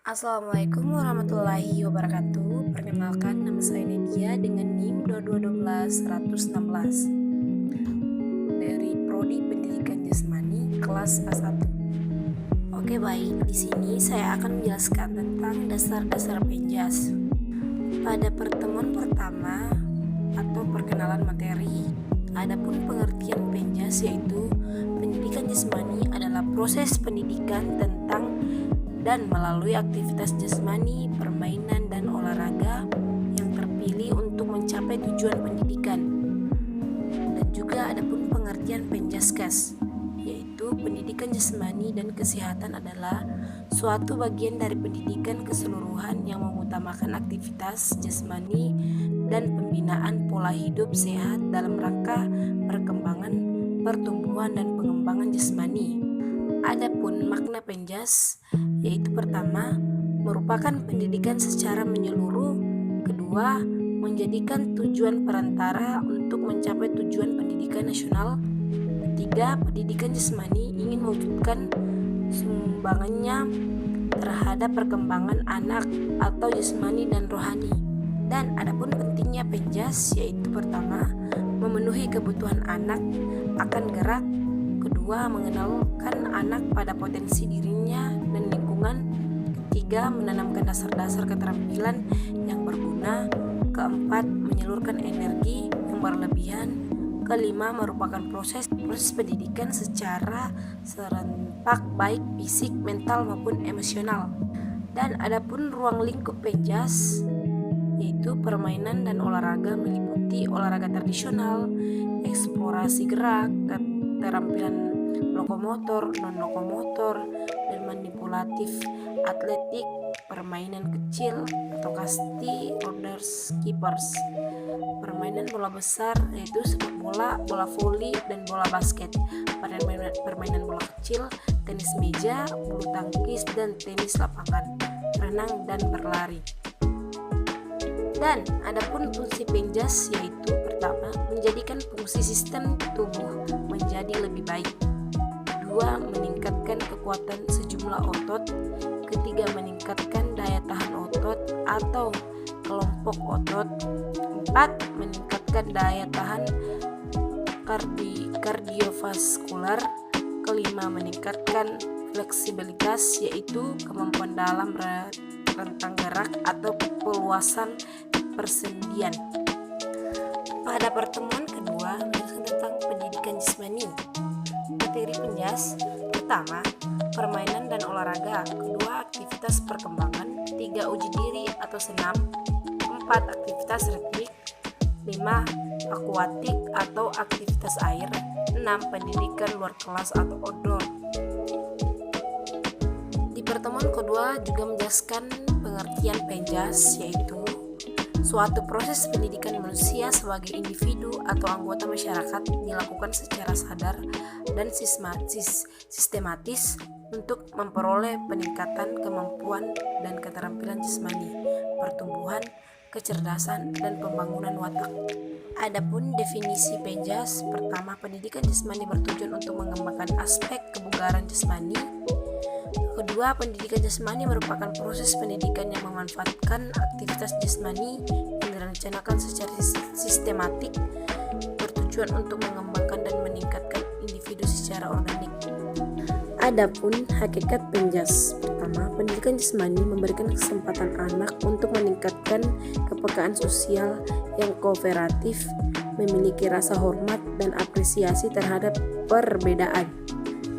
Assalamualaikum warahmatullahi wabarakatuh. Perkenalkan, nama saya Nadia dengan NIM 2212-116 dari Prodi Pendidikan Jasmani kelas A1. Oke, baik. Di sini saya akan menjelaskan tentang dasar-dasar penjas. Pada pertemuan pertama atau perkenalan materi, adapun pengertian penjas yaitu pendidikan jasmani adalah proses pendidikan tentang dan melalui aktivitas jasmani, permainan, dan olahraga yang terpilih untuk mencapai tujuan pendidikan. Dan juga adapun pengertian penjaskes, yaitu pendidikan jasmani dan kesehatan adalah suatu bagian dari pendidikan keseluruhan yang mengutamakan aktivitas jasmani dan pembinaan pola hidup sehat dalam rangka perkembangan, pertumbuhan, dan pengembangan jasmani. Adapun makna penjas yaitu pertama, merupakan pendidikan secara menyeluruh. Kedua, menjadikan tujuan perantara untuk mencapai tujuan pendidikan nasional. Ketiga, pendidikan jasmani ingin mewujudkan sumbangannya terhadap perkembangan anak atau jasmani dan rohani. Dan adapun pentingnya penjas yaitu pertama, memenuhi kebutuhan anak akan gerak. Kedua, mengenalkan anak pada potensi dirinya dan lingkungan. Ketiga, menanamkan dasar-dasar keterampilan yang berguna. Keempat, menyalurkan energi yang berlebihan. Kelima, merupakan proses pendidikan secara serentak baik fisik, mental maupun emosional. Dan adapun ruang lingkup penjas yaitu permainan dan olahraga meliputi olahraga tradisional, eksplorasi gerak, keterampilan lokomotor, non-lokomotor, dan manipulatif, atletik, permainan kecil atau kasti, rollers, keepers, permainan bola besar yaitu sepak bola, bola voli, dan bola basket, permainan bola kecil, tenis meja, bulu tangkis, dan tenis lapangan, renang, dan berlari. Dan adapun fungsi penjas yaitu pertama, menjadikan fungsi sistem tubuh menjadi lebih baik. Dua, meningkatkan kekuatan sejumlah otot. Ketiga, meningkatkan daya tahan otot atau kelompok otot. Empat, meningkatkan daya tahan kardiovaskular. Kelima, meningkatkan fleksibilitas yaitu kemampuan dalam rentang gerak atau peluasan persendian. Pada pertemuan kedua, menjelaskan tentang pendidikan jasmani. Materi penjas pertama, permainan dan olahraga. Kedua, aktivitas perkembangan. Tiga, uji diri atau senam. Empat, aktivitas ritmik. Lima, akuatik atau aktivitas air. Enam, pendidikan luar kelas atau outdoor. Di pertemuan kedua juga menjelaskan pengertian penjas yaitu suatu proses pendidikan manusia sebagai individu atau anggota masyarakat dilakukan secara sadar dan sistematis untuk memperoleh peningkatan kemampuan dan keterampilan jasmani, pertumbuhan, kecerdasan, dan pembangunan watak. Adapun definisi penjas, pertama, pendidikan jasmani bertujuan untuk mengembangkan aspek kebugaran jasmani. Kedua, pendidikan jasmani merupakan proses pendidikan yang memanfaatkan aktivitas jasmani yang direncanakan secara sistematik, bertujuan untuk mengembangkan dan meningkatkan individu secara organik. Adapun hakikat penjas, pertama, pendidikan jasmani memberikan kesempatan anak untuk meningkatkan kepekaan sosial yang kooperatif, memiliki rasa hormat dan apresiasi terhadap perbedaan.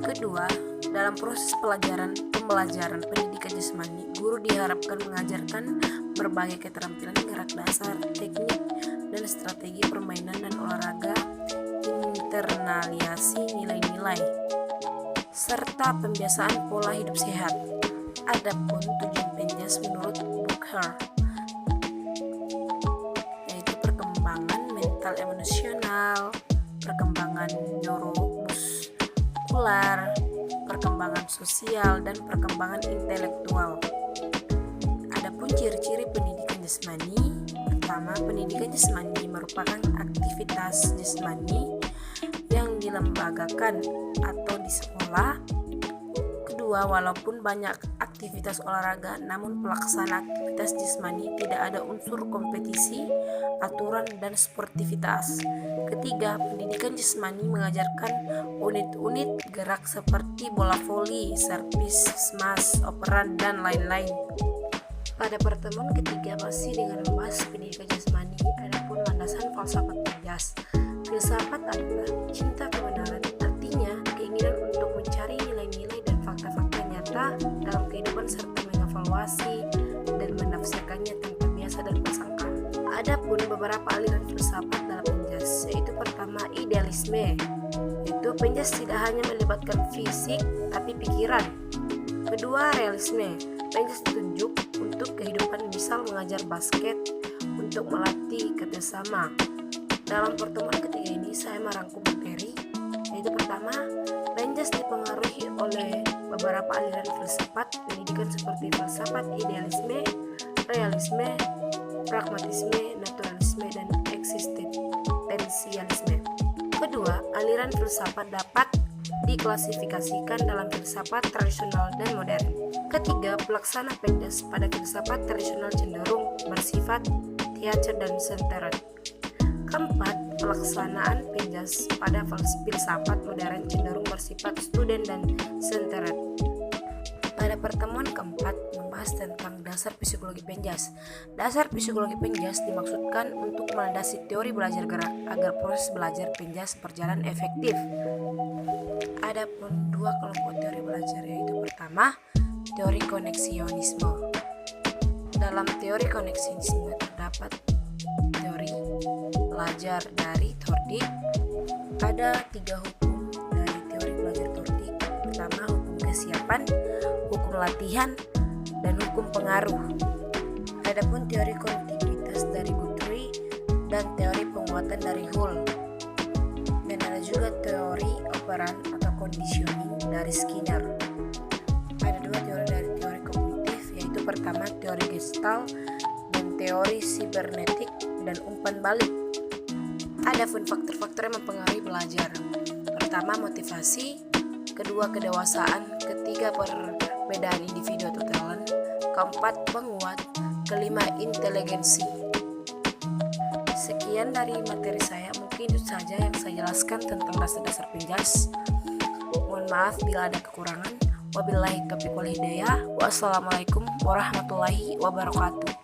Kedua, dalam proses pembelajaran pendidikan jasmani, guru diharapkan mengajarkan berbagai keterampilan gerak dasar, teknik, dan strategi permainan dan olahraga, internalisasi nilai-nilai, serta pembiasaan pola hidup sehat. Adapun tujuan penjas menurut Booker yaitu perkembangan mental emosional, perkembangan neuromuskular, perkembangan sosial, dan perkembangan intelektual. Adapun ciri-ciri pendidikan jasmani, pertama, pendidikan jasmani merupakan aktivitas jasmani yang dilembagakan atau di sekolah. Kedua, walaupun banyak aktivitas olahraga, namun pelaksana aktivitas jasmani tidak ada unsur kompetisi, aturan, dan sportivitas. Ketiga, pendidikan jasmani mengajarkan unit-unit gerak seperti bola voli, servis, smash, operan, dan lain-lain. Pada pertemuan ketiga masih dengan membahas pendidikan jasmani, adapun landasan falsafat penjas. Filsafat adalah cinta kebenaran, artinya keinginan untuk mencari nilai-nilai dan fakta-fakta nyata dalam kehidupan serta mengevaluasi dan menafsirkannya tanpa biasa dan prasangka. Adapun beberapa aliran filsafat dalam penjas, yaitu pertama idealisme, yaitu penjas tidak hanya melibatkan fisik tapi pikiran. Kedua realisme, penjas ditunjuk untuk kehidupan, misal mengajar basket untuk melatih kerjasama. Dalam pertemuan ketiga ini saya merangkum materi, yaitu pertama, penjas dipengaruhi oleh beberapa aliran filsafat pendidikan seperti filsafat idealisme, realisme, pragmatisme, naturalisme, dan eksistensialisme. Kedua, aliran filsafat dapat diklasifikasikan dalam filsafat tradisional dan modern. Ketiga, pelaksana penjas pada filsafat tradisional cenderung bersifat theater dan centered. Keempat, pelaksanaan penjas pada filsafat modern cenderung bersifat student dan centered. Pada pertemuan keempat membahas tentang dasar psikologi penjas. Dasar psikologi penjas dimaksudkan untuk melandasi teori belajar gerak agar proses belajar penjas berjalan efektif. Adapun dua kelompok teori belajar, yaitu pertama, teori koneksionisme. Dalam teori koneksionisme terdapat teori belajar dari Thorndike. Ada 3 hukum dari teori belajar Thorndike. Pertama, hukum kesiapan, hukum latihan, dan hukum pengaruh. Adapun teori kontiguitas dari Guthrie dan teori penguatan dari Hull. Dan ada juga teori operan atau conditioning dari Skinner. Ada 2 teori dari teori kognitif, yaitu pertama teori Gestalt dan teori sibernetik dan umpan balik. Adapun faktor-faktor yang mempengaruhi belajar. Pertama, motivasi. Kedua, kedewasaan. Ketiga, perbedaan individu atau talent. Keempat, penguat. Kelima, inteligensi. Sekian dari materi saya, mungkin itu saja yang saya jelaskan tentang dasar-dasar penjas. Mohon maaf bila ada kekurangan. Wabillahi taufiq wal hidayah. Wassalamualaikum warahmatullahi wabarakatuh.